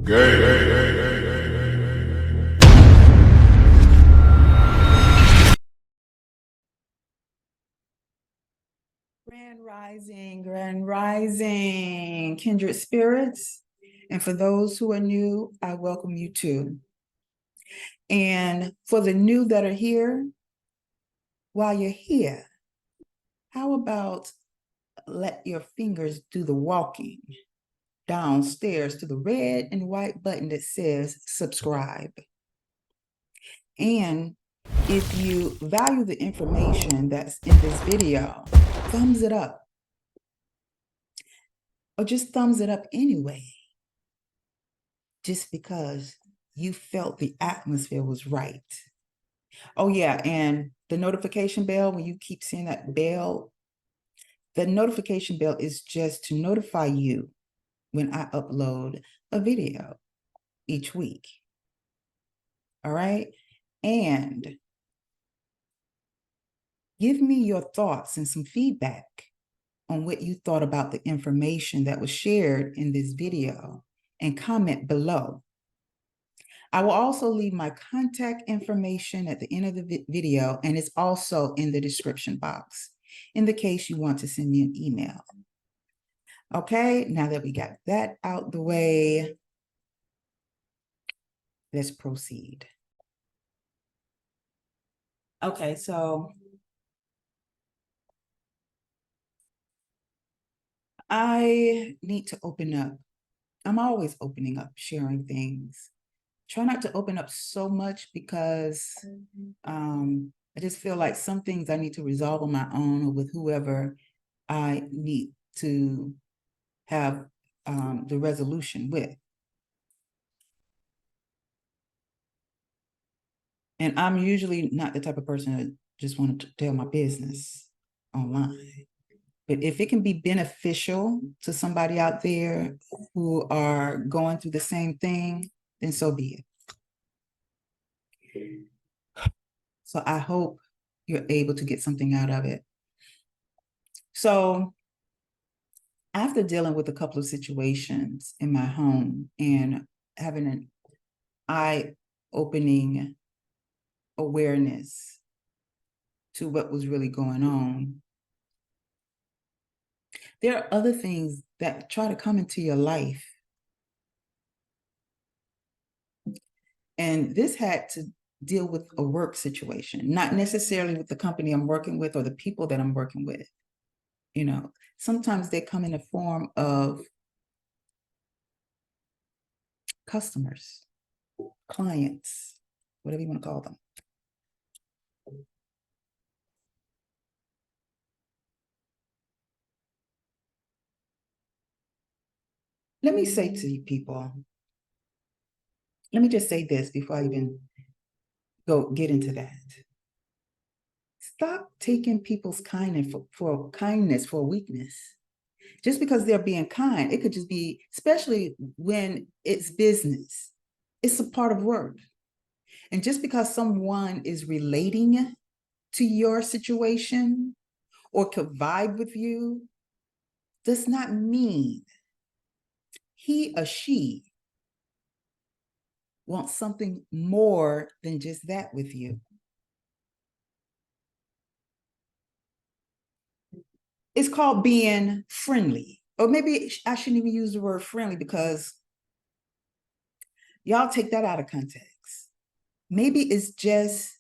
Grand rising, kindred spirits. And for those who are new, I welcome you too. And for the new that are here, while you're here, how about let your fingers do the walking downstairs to the red and white button that says subscribe. And if you value the information that's in this video, thumbs it up. Or just thumbs it up anyway, just because you felt the atmosphere was right. Oh yeah, and the notification bell, when you keep seeing that bell, the notification bell is just to notify you when I upload a video each week. All right? And give me your thoughts and some feedback on what you thought about the information that was shared in this video, and comment below. I will also leave my contact information at the end of the video, and it's also in the description box in the case you want to send me an email. Okay, now that we got that out the way, let's proceed. Okay, so I need to open up. I'm always opening up, sharing things. Try not to open up so much because I just feel like some things I need to resolve on my own or with whoever I need to have the resolution with. And I'm usually not the type of person that just want to tell my business online. But if it can be beneficial to somebody out there who are going through the same thing, then so be it. So I hope you're able to get something out of it. So after dealing with a couple of situations in my home and having an eye-opening awareness to what was really going on, there are other things that try to come into your life. And this had to deal with a work situation, not necessarily with the company I'm working with or the people that I'm working with. You know, sometimes they come in the form of customers, clients, whatever you want to call them. Let me say to you people, let me just say this before I even get into that. Stop taking people's kindness for weakness. Just because they're being kind, it could just be, especially when it's business, it's a part of work. And just because someone is relating to your situation or could vibe with you, does not mean he or she wants something more than just that with you. It's called being friendly. Or maybe I shouldn't even use the word friendly because y'all take that out of context. Maybe it's just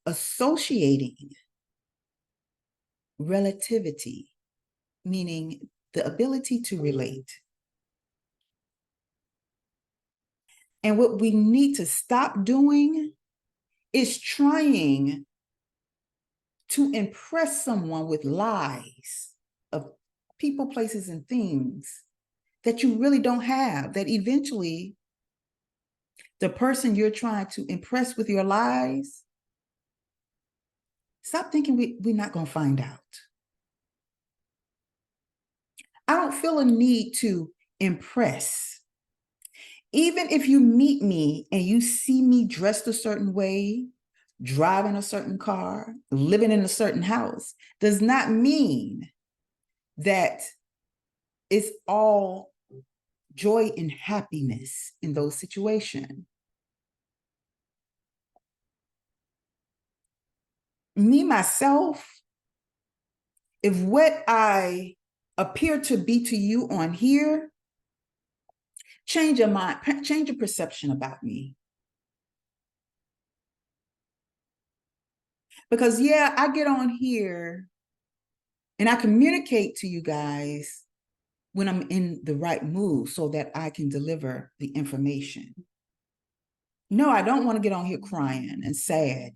associating relativity, meaning the ability to relate. And what we need to stop doing is trying to impress someone with lies of people, places, and things that you really don't have, that eventually the person you're trying to impress with your lies, stop thinking we're not going to find out. I don't feel a need to impress. Even if you meet me and you see me dressed a certain way, driving a certain car, living in a certain house, does not mean that it's all joy and happiness in those situations. Me, myself, if what I appear to be to you on here, change your mind, change your perception about me. Because yeah, I get on here and I communicate to you guys when I'm in the right mood so that I can deliver the information. No, I don't want to get on here crying and sad.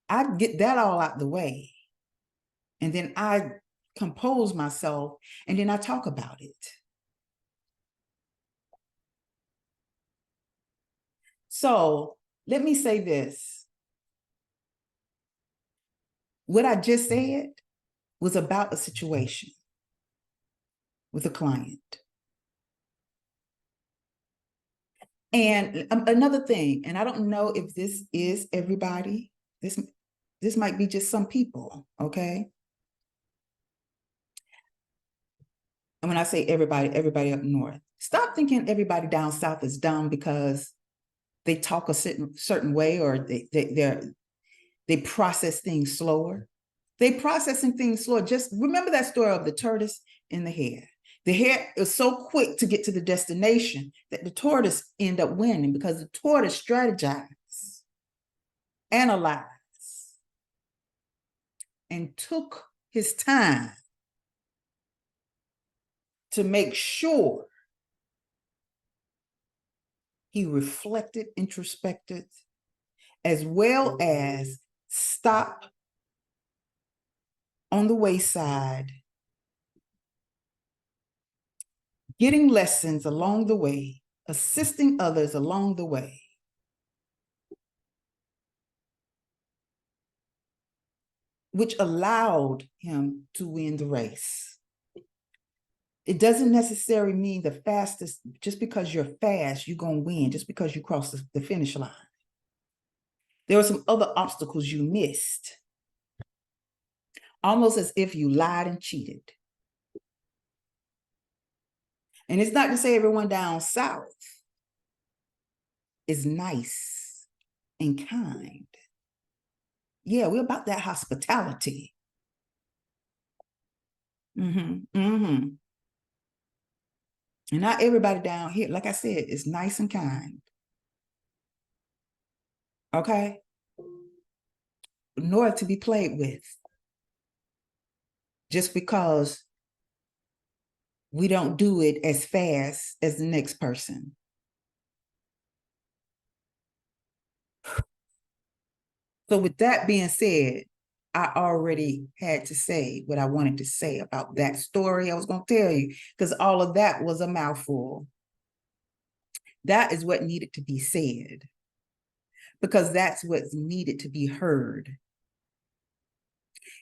I get that all out the way. And then I compose myself and then I talk about it. So let me say this. What I just said was about a situation with a client. And another thing, and I don't know if this is everybody, this might be just some people, okay? And when I say everybody, everybody up north. Stop thinking everybody down south is dumb because they talk a certain way or they process things slower. They processing things slower. Just remember that story of the tortoise and the hare. The hare is so quick to get to the destination that the tortoise end up winning because the tortoise strategized, analyzed, and took his time to make sure he reflected, introspected, as well as stop on the wayside, getting lessons along the way, assisting others along the way. Which allowed him to win the race. It doesn't necessarily mean the fastest, just because you're fast, you're going to win, just because you cross the finish line. There were some other obstacles you missed, almost as if you lied and cheated. And it's not to say everyone down south is nice and kind. Yeah, we're about that hospitality. And not everybody down here, like I said, is nice and kind. Okay? Nor to be played with. Just because we don't do it as fast as the next person. So with that being said, I already had to say what I wanted to say about that story I was going to tell you, because all of that was a mouthful. That is what needed to be said, because that's what's needed to be heard.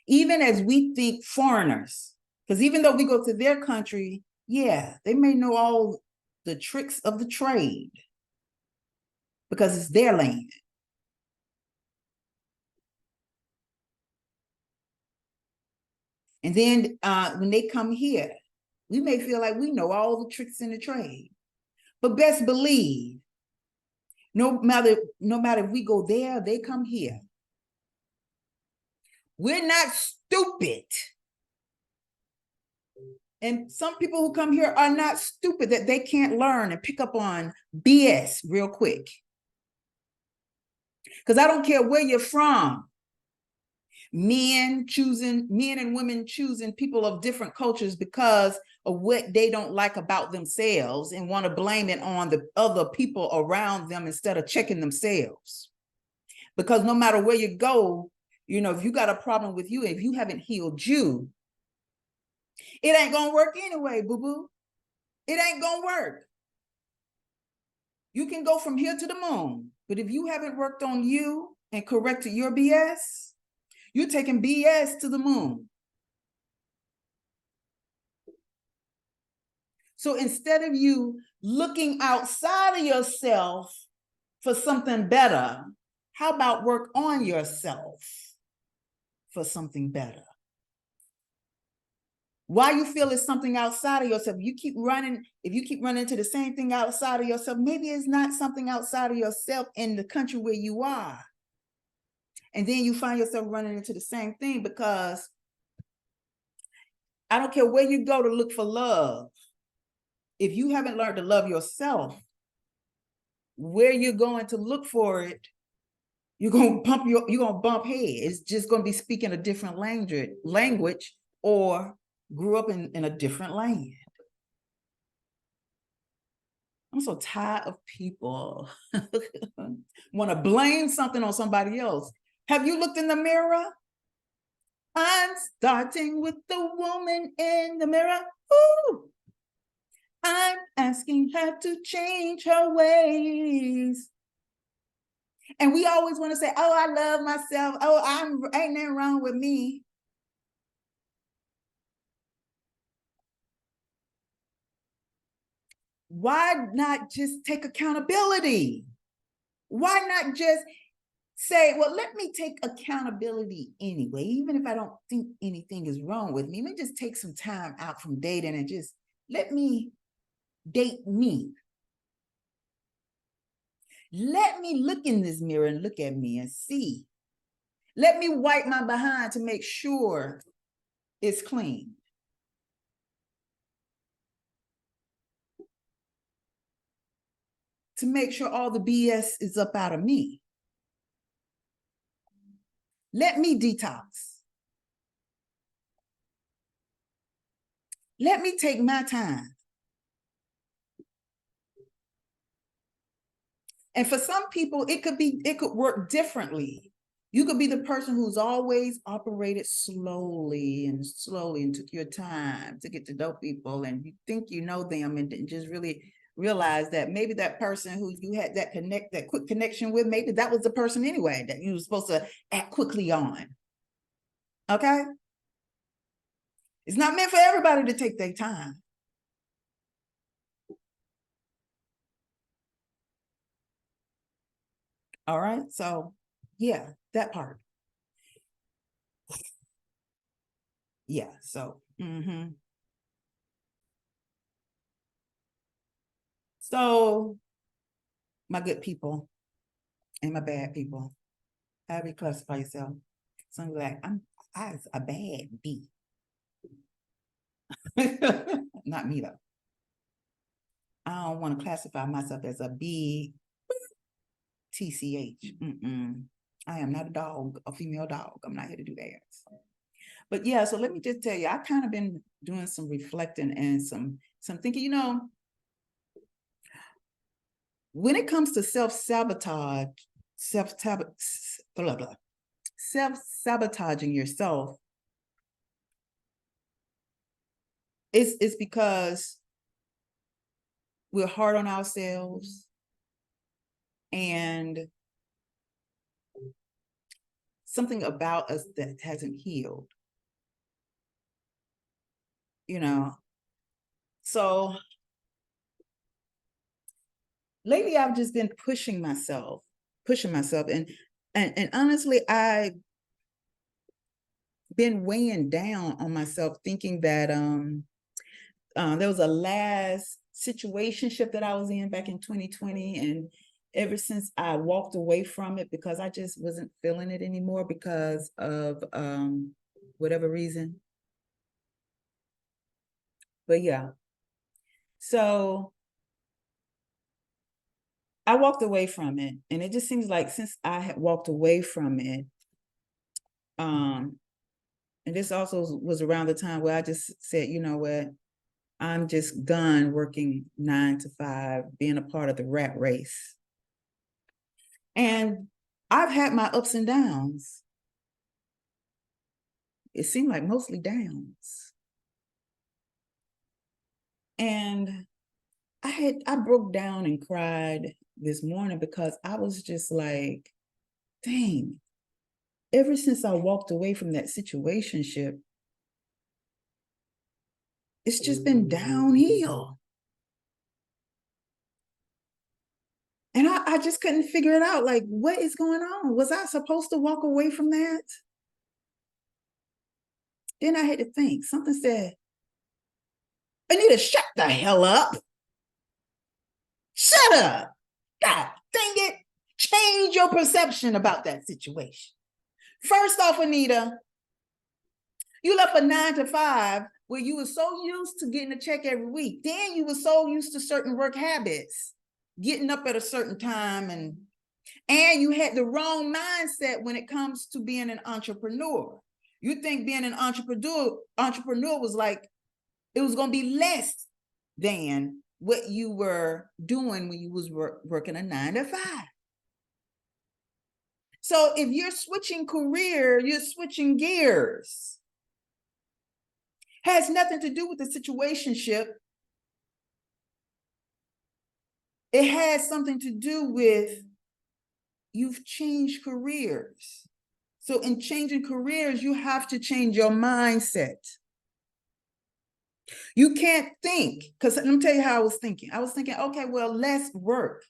Even as we think foreigners, because even though we go to their country, yeah, they may know all the tricks of the trade because it's their land. And then when they come here, we may feel like we know all the tricks in the trade. But best believe, no matter if we go there, they come here. We're not stupid. And some people who come here are not stupid that they can't learn and pick up on BS real quick. Because I don't care where you're from. Men and women choosing people of different cultures because of what they don't like about themselves and want to blame it on the other people around them instead of checking themselves. Because no matter where you go, if you got a problem with you, if you haven't healed you, it ain't gonna work anyway, boo-boo. It ain't gonna work. You can go from here to the moon, but if you haven't worked on you and corrected your BS, you're taking BS to the moon. So instead of you looking outside of yourself for something better, how about work on yourself for something better? Why you feel it's something outside of yourself. If you keep running into the same thing outside of yourself, maybe it's not something outside of yourself in the country where you are. And then you find yourself running into the same thing, because I don't care where you go to look for love. If you haven't learned to love yourself, where you're going to look for it, you're gonna bump head. It's just gonna be speaking a different language, or grew up in a different land. I'm so tired of people want to blame something on somebody else. Have you looked in the mirror? I'm starting with the woman in the mirror. Ooh. I'm asking her to change her ways. And we always want to say, oh, I love myself. Oh, ain't nothing wrong with me. Why not just take accountability? Why not just say, well, let me take accountability anyway, even if I don't think anything is wrong with me. Let me just take some time out from dating and just let me date me. Let me look in this mirror and look at me and see. Let me wipe my behind to make sure it's clean. To make sure all the BS is up out of me. Let me detox. Let me take my time. And for some people, it could work differently. You could be the person who's always operated slowly and took your time to get to know people, and you think you know them, and didn't just really realize that maybe that person who you had that quick connection with, maybe that was the person anyway that you were supposed to act quickly on. Okay? It's not meant for everybody to take their time. All right, so yeah, that part. Yeah, so So my good people and my bad people, however you classify yourself. Some like, I was a bad B. Not me though. I don't want to classify myself as a B TCH. I am not a dog, a female dog. I'm not here to do that. But yeah, so let me just tell you, I kind of been doing some reflecting and some thinking, when it comes to self-sabotaging yourself, it's because we're hard on ourselves, and something about us that hasn't healed. So lately I've just been pushing myself, and honestly, I've been weighing down on myself, thinking that there was a last situationship that I was in back in 2020, and ever since I walked away from it because I just wasn't feeling it anymore because of whatever reason. But yeah, so I walked away from it, and it just seems like since I had walked away from it, and this also was around the time where I just said, you know what, I'm just done working 9 to 5, being a part of the rat race. And I've had my ups and downs. It seemed like mostly downs. And I broke down and cried this morning because I was just like, dang, ever since I walked away from that situationship, it's just been downhill. And I just couldn't figure it out. Like, what is going on? Was I supposed to walk away from that? Then I had to think. Something said, Anita, shut the hell up. Shut up. God dang it. Change your perception about that situation. First off, Anita, you left a 9 to 5 where you were so used to getting a check every week. Then you were so used to certain work habits, getting up at a certain time, and you had the wrong mindset when it comes to being an entrepreneur. You think being an entrepreneur was like, it was going to be less than what you were doing when you was working a 9 to 5. So if you're switching career, you're switching gears. Has nothing to do with the situationship. It has something to do with you've changed careers. So in changing careers, you have to change your mindset. You can't think, because let me tell you how I was thinking. I was thinking, okay, well, less work.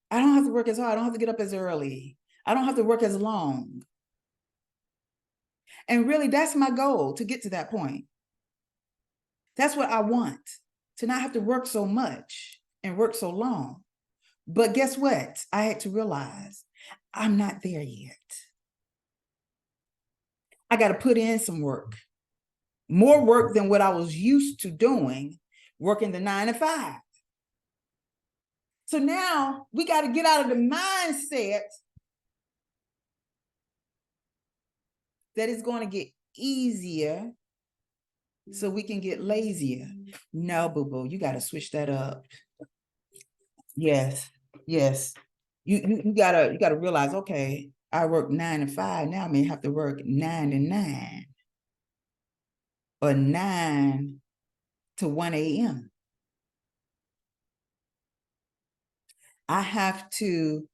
I don't have to work as hard. I don't have to get up as early. I don't have to work as long. And really, that's my goal, to get to that point. That's what I want, to not have to work so much and work so long. But guess what? I had to realize I'm not there yet. I got to put in some work, more work than what I was used to doing, working the 9 to 5. So now we got to get out of the mindset that it's going to get easier so we can get lazier. No, boo-boo, you got to switch that up. Yes. You gotta realize, okay, I work 9 to 5. Now I may have to work 9 to 9 or 9 to 1 a.m. I have to,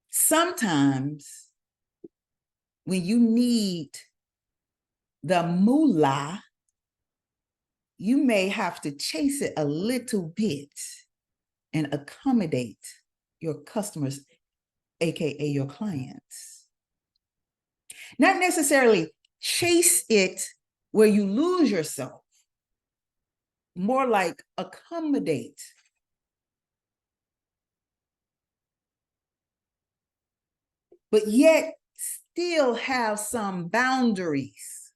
sometimes when you need the moolah, you may have to chase it a little bit and accommodate your customers, AKA your clients. Not necessarily chase it where you lose yourself, more like accommodate. But yet still have some boundaries.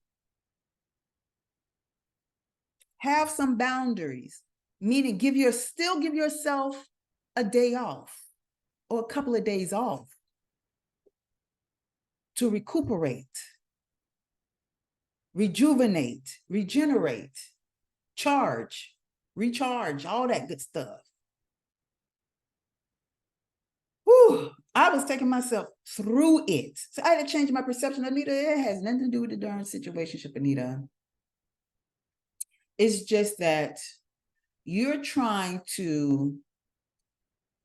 Have some boundaries, meaning still give yourself a day off or a couple of days off to recuperate, rejuvenate, regenerate, charge, recharge, all that good stuff. Whew, I was taking myself through it. So I had to change my perception. Anita, it has nothing to do with the darn situationship, Anita. It's just that you're trying to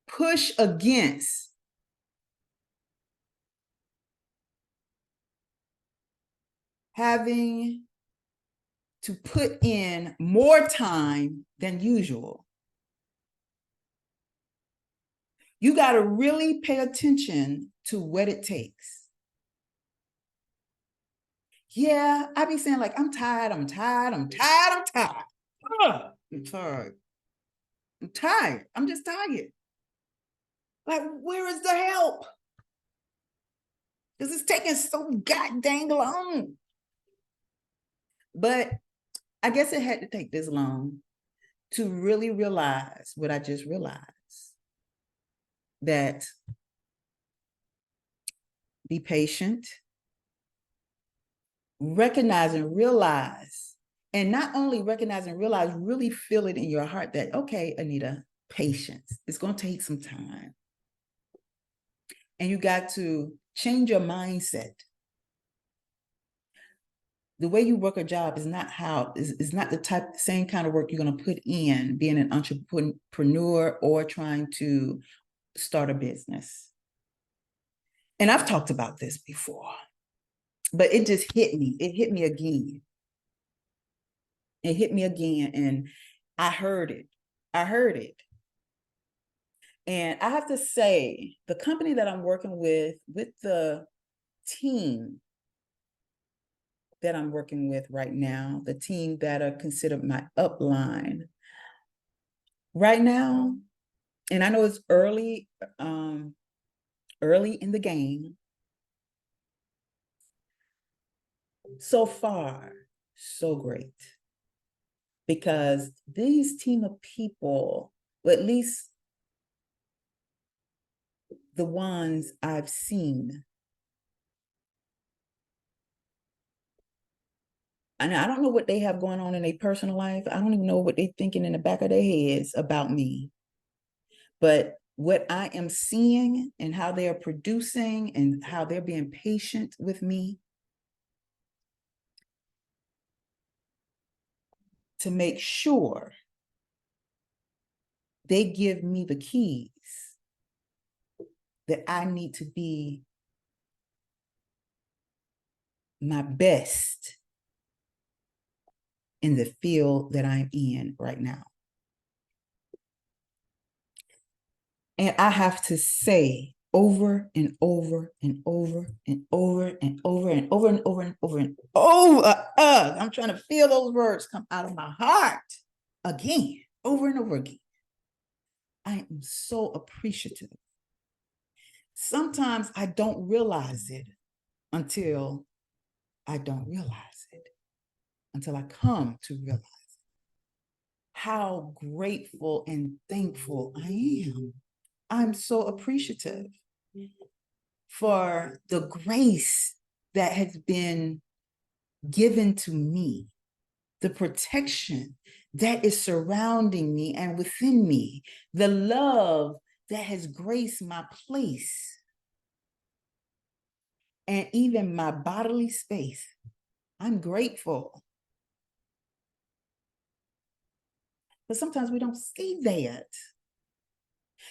push against having to put in more time than usual. You got to really pay attention to what it takes. Yeah, I be saying like, I'm tired. I'm tired. I'm tired. I'm just tired. Like, where is the help? Because it's taking so goddamn long. But I guess it had to take this long to really realize what I just realized. That be patient, recognize and realize, and not only recognize and realize, really feel it in your heart that, okay, Anita, patience. It's going to take some time. And you got to change your mindset. The way you work a job is not the same kind of work you're going to put in being an entrepreneur or trying to start a business. And I've talked about this before, but it just hit me. It hit me again. It hit me again, and I heard it. And I have to say, the company that I'm working with the team, that I'm working with right now, the team that are considered my upline right now, and I know it's early in the game. So far, so great. Because these team of people, well, at least the ones I've seen, and I don't know what they have going on in their personal life. I don't even know what they're thinking in the back of their heads about me. But what I am seeing and how they are producing and how they're being patient with me to make sure they give me the keys that I need to be my best in the field that I'm in right now. And I have to say over and over and over and over and over and over and over and over and over. I'm trying to feel those words come out of my heart again, over and over again. I am so appreciative. Sometimes I don't realize it until I don't realize it, until I come to realize how grateful and thankful I am. I'm so appreciative for the grace that has been given to me, the protection that is surrounding me and within me, the love that has graced my place, and even my bodily space. I'm grateful. But sometimes we don't see that.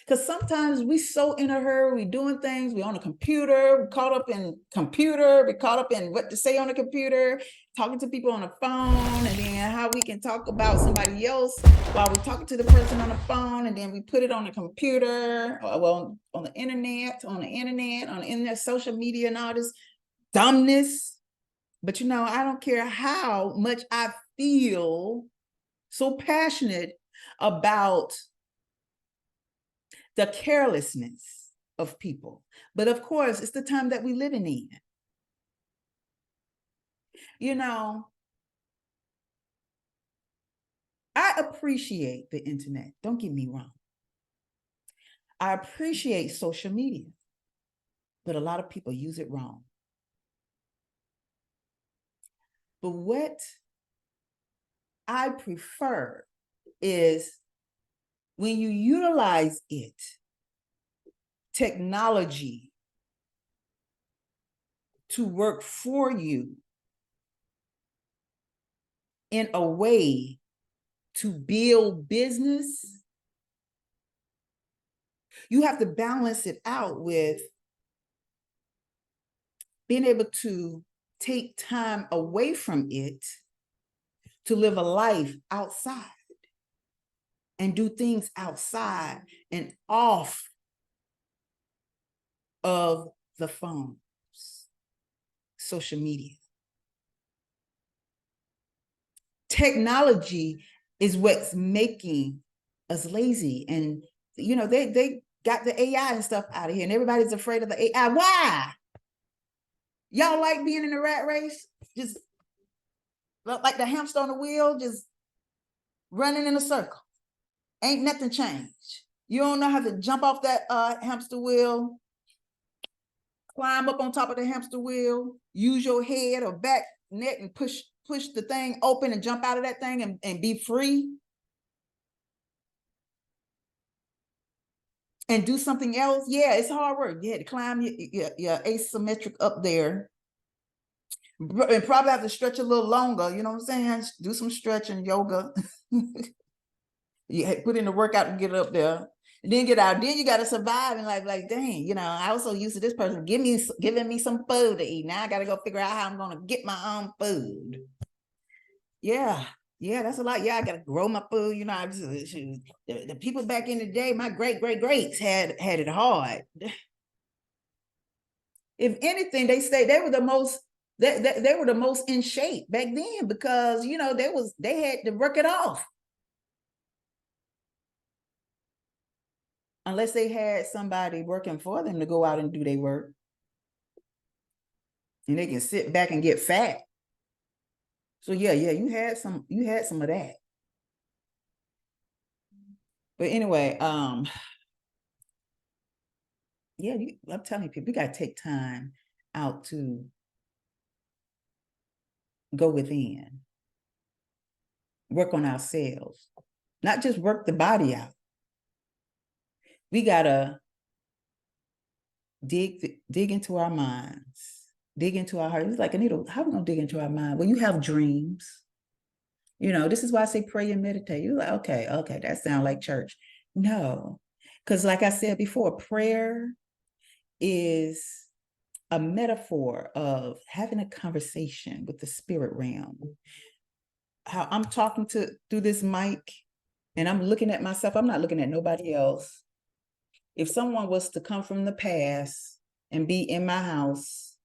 Because sometimes we so in a hurry, we doing things, we on a computer, we caught up in computer, we caught up in what to say on the computer, talking to people on the phone, and then how we can talk about somebody else while we're talking to the person on the phone, and then we put it on the computer, well, on the internet, social media, and all this dumbness. But you know, I don't care how much I feel so passionate about the carelessness of people. But of course, it's the time that we're living in. You know, I appreciate the internet. Don't get me wrong. I appreciate social media, but a lot of people use it wrong. But what I prefer is when you utilize it, technology, to work for you in a way to build business, you have to balance it out with being able to take time away from it to live a life outside and do things outside and off of the phones, social media. Technology is what's making us lazy. And, you know, they got the AI and stuff out of here, and everybody's afraid of the AI. Why? Y'all like being in the rat race? Just like the hamster on the wheel, just running in a circle. Ain't nothing changed. You don't know how to jump off that hamster wheel, climb up on top of the hamster wheel, use your head or back, neck, and push the thing open and jump out of that thing and be free. And do something else. Yeah, it's hard work. You had to climb your asymmetric up there. And probably have to stretch a little longer, you know what I'm saying? Do some stretching, yoga. You put in the workout to get up there. And then get out. Then you got to survive and like, dang, you know, I was so used to this person giving me some food to eat. Now I got to go figure out how I'm going to get my own food. Yeah, that's a lot. Yeah, I got to grow my food. You know, the people back in the day, my greats had it hard. If anything, they say they were They were the most in shape back then because, you know, they had to work it off. Unless they had somebody working for them to go out and do their work. And they can sit back and get fat. So yeah, you had some of that. But anyway, yeah, I'm telling people, we got to take time out to go within, work on ourselves, not just work the body out. We got to dig into our minds, dig into our hearts. It's like, Anita, how are we going to dig into our mind? Well, you have dreams. You know, this is why I say pray and meditate. You're like, okay, that sounds like church. No, because like I said before, prayer is a metaphor of having a conversation with the spirit realm. How I'm talking through this mic and I'm looking at myself, I'm not looking at nobody else. If someone was to come from the past and be in my house,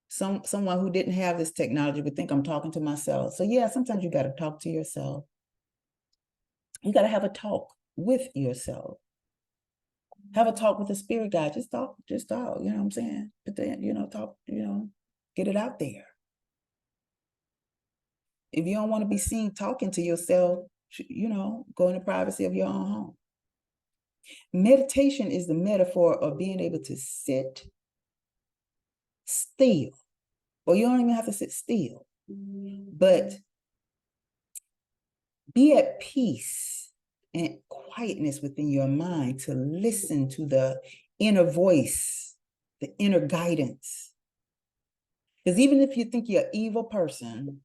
someone who didn't have this technology would think I'm talking to myself. So yeah, sometimes you got to talk to yourself. You got to have a talk with yourself. Have a talk with the spirit guide. Just talk, you know what I'm saying? But then, you know, talk, you know, get it out there. If you don't want to be seen talking to yourself, you know, go in the privacy of your own home. Meditation is the metaphor of being able to sit still. Or you don't even have to sit still, but be at peace and quietness within your mind to listen to the inner voice, the inner guidance. Because even if you think you're an evil person,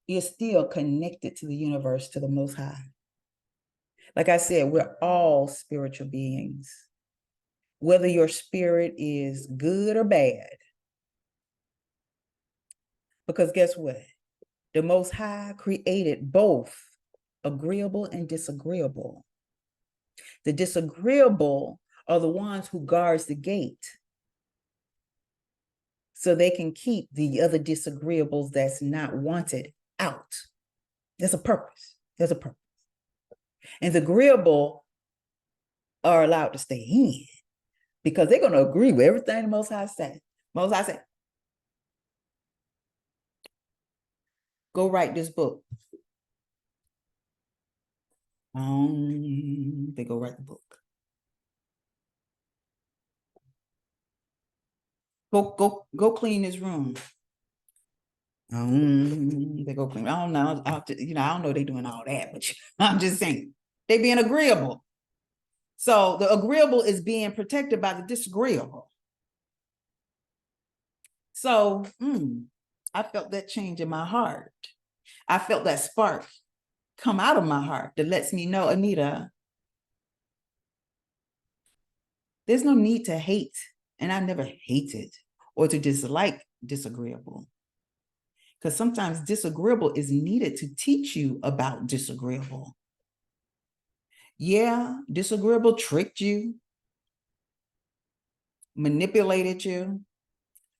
you're still connected to the universe, to the Most High. Like I said, we're all spiritual beings. Whether your spirit is good or bad. Because guess what? The Most High created both agreeable and disagreeable. The disagreeable are the ones who guards the gate so they can keep the other disagreeables that's not wanted out. There's a purpose. There's a purpose. And the agreeable are allowed to stay in because they're going to agree with everything the Most High said. Most High said, go write this book. They go write the book. Go clean this room. They go clean. I don't know. I don't know they're doing all that, but I'm just saying they being agreeable. So the agreeable is being protected by the disagreeable. So I felt that change in my heart. I felt that spark come out of my heart that lets me know, Anita, there's no need to hate. And I never hated or to dislike disagreeable. Because sometimes disagreeable is needed to teach you about disagreeable. Yeah, disagreeable tricked you, manipulated you,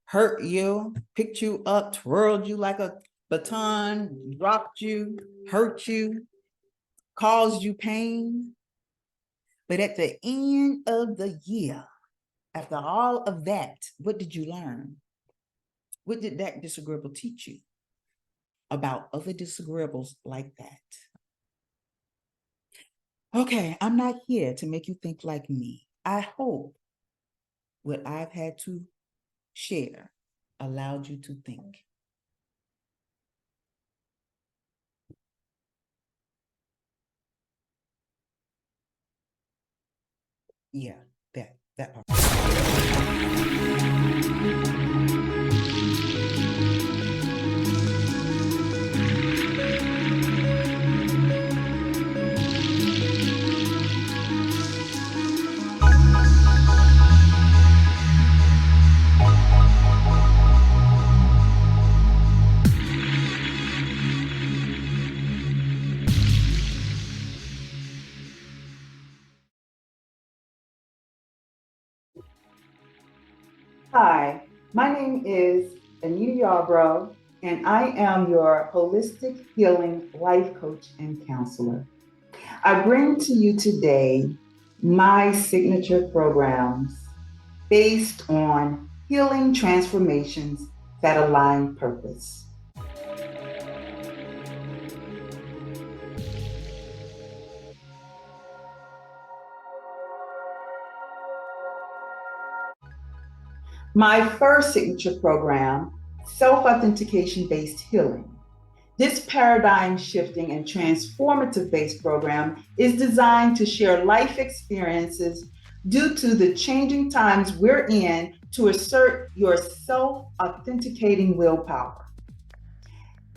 hurt you, picked you up, twirled you like a baton, dropped you, hurt you, caused you pain. But at the end of the year, after all of that, what did you learn? What did that disagreeable teach you about other disagreeables like that? Okay, I'm not here to make you think like me. I hope what I've had to share allowed you to think. Yeah, that part. Hi, my name is AnitaYarbrough, and I am your holistic healing life coach and counselor. I bring to you today my signature programs based on healing transformations that align purpose. My first signature program, self-authentication based healing. This paradigm shifting and transformative based program is designed to share life experiences due to the changing times we're in to assert your self-authenticating willpower.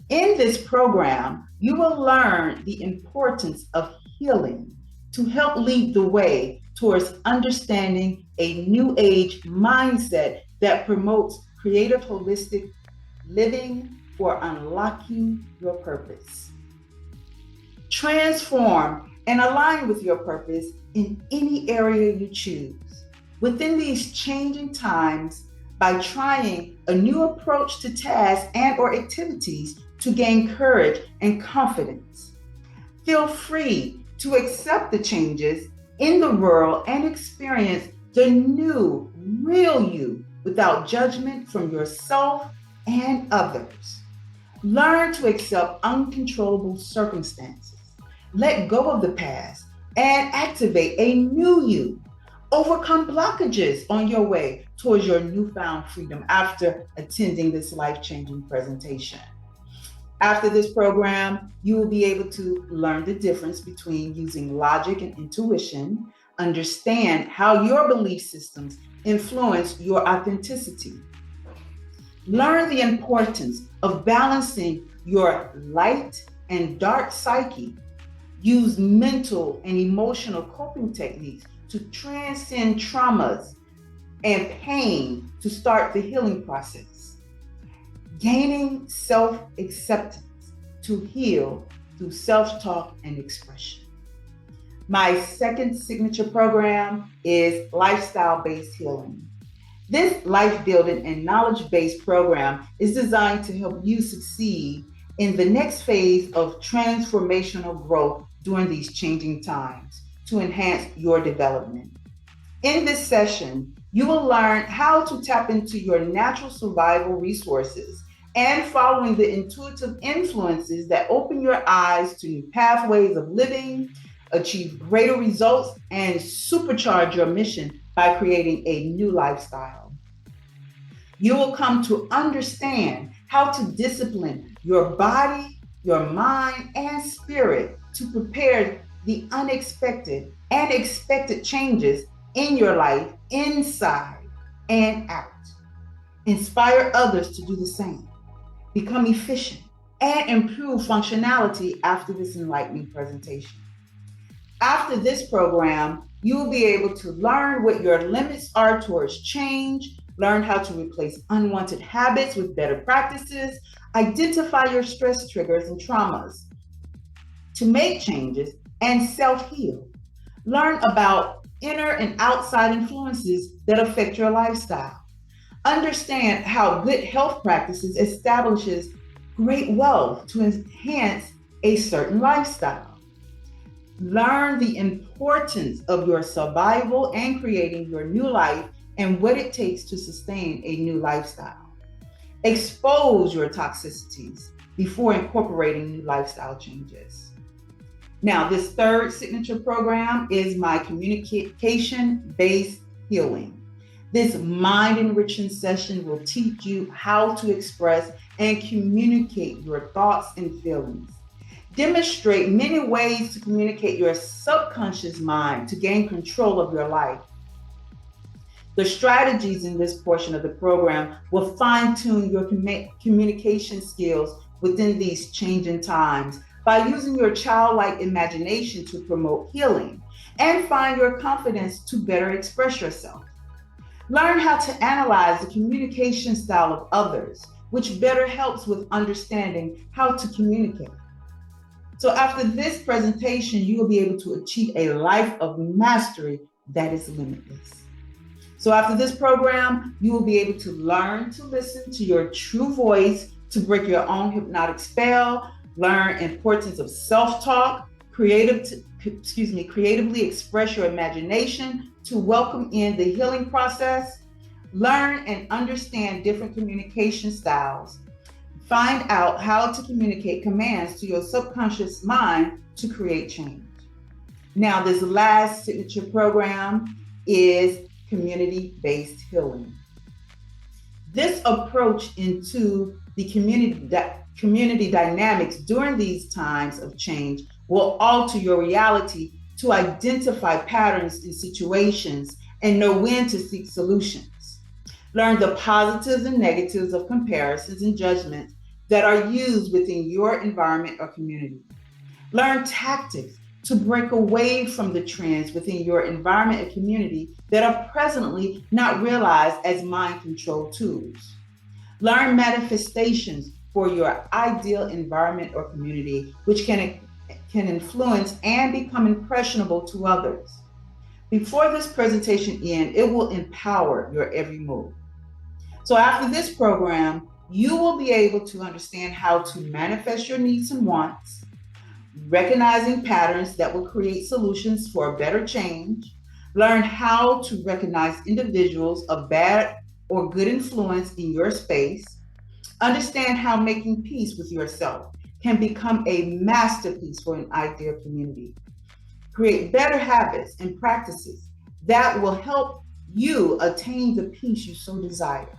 In this program, you will learn the importance of healing to help lead the way towards understanding a new age mindset that promotes creative holistic living for unlocking your purpose. Transform and align with your purpose in any area you choose. Within these changing times, by trying a new approach to tasks and or activities to gain courage and confidence. Feel free to accept the changes in the world and experience the new, real you without judgment from yourself and others. Learn to accept uncontrollable circumstances. Let go of the past and activate a new you. Overcome blockages on your way towards your newfound freedom after attending this life-changing presentation. After this program, you will be able to learn the difference between using logic and intuition, understand how your belief systems influence your authenticity. Learn the importance of balancing your light and dark psyche. Use mental and emotional coping techniques to transcend traumas and pain to start the healing process. Gaining self-acceptance to heal through self-talk and expression. My second signature program is lifestyle-based healing. This life-building and knowledge-based program is designed to help you succeed in the next phase of transformational growth during these changing times to enhance your development. In this session, you will learn how to tap into your natural survival resources and following the intuitive influences that open your eyes to new pathways of living, achieve greater results, and supercharge your mission by creating a new lifestyle. You will come to understand how to discipline your body, your mind, and spirit to prepare the unexpected and expected changes in your life, inside and out. Inspire others to do the same. Become efficient and improve functionality after this enlightening presentation. After this program, you will be able to learn what your limits are towards change, learn how to replace unwanted habits with better practices, identify your stress triggers and traumas, to make changes and self-heal. Learn about inner and outside influences that affect your lifestyle. Understand how good health practices establishes great wealth to enhance a certain lifestyle. Learn the importance of your survival and creating your new life and what it takes to sustain a new lifestyle. Expose your toxicities before incorporating new lifestyle changes. Now, this third signature program is my communication-based healing. This mind-enriching session will teach you how to express and communicate your thoughts and feelings. Demonstrate many ways to communicate your subconscious mind to gain control of your life. The strategies in this portion of the program will fine-tune your communication skills within these changing times by using your childlike imagination to promote healing and find your confidence to better express yourself. Learn how to analyze the communication style of others, which better helps with understanding how to communicate. So after this presentation, you will be able to achieve a life of mastery that is limitless. So after this program, you will be able to learn to listen to your true voice, to break your own hypnotic spell, learn importance of self-talk, creatively express your imagination, to welcome in the healing process, learn and understand different communication styles, find out how to communicate commands to your subconscious mind to create change. Now, this last signature program is community-based healing. This approach into the community dynamics during these times of change will alter your reality to identify patterns in situations and know when to seek solutions. Learn the positives and negatives of comparisons and judgments that are used within your environment or community. Learn tactics to break away from the trends within your environment and community that are presently not realized as mind control tools. Learn manifestations for your ideal environment or community, which can influence and become impressionable to others. Before this presentation ends, it will empower your every move. So after this program, you will be able to understand how to manifest your needs and wants, recognizing patterns that will create solutions for a better change, learn how to recognize individuals of bad or good influence in your space, understand how making peace with yourself can become a masterpiece for an ideal community, create better habits and practices that will help you attain the peace you so desire,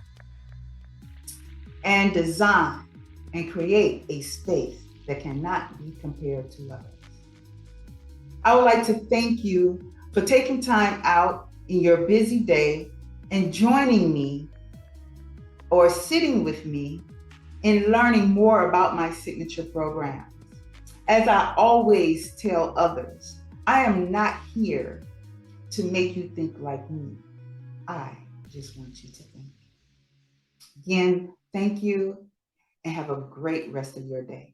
and design and create a space that cannot be compared to others. I would like to thank you for taking time out in your busy day and joining me or sitting with me in learning more about my signature programs. As I always tell others, I am not here to make you think like me. I just want you to think. Again, thank you and have a great rest of your day.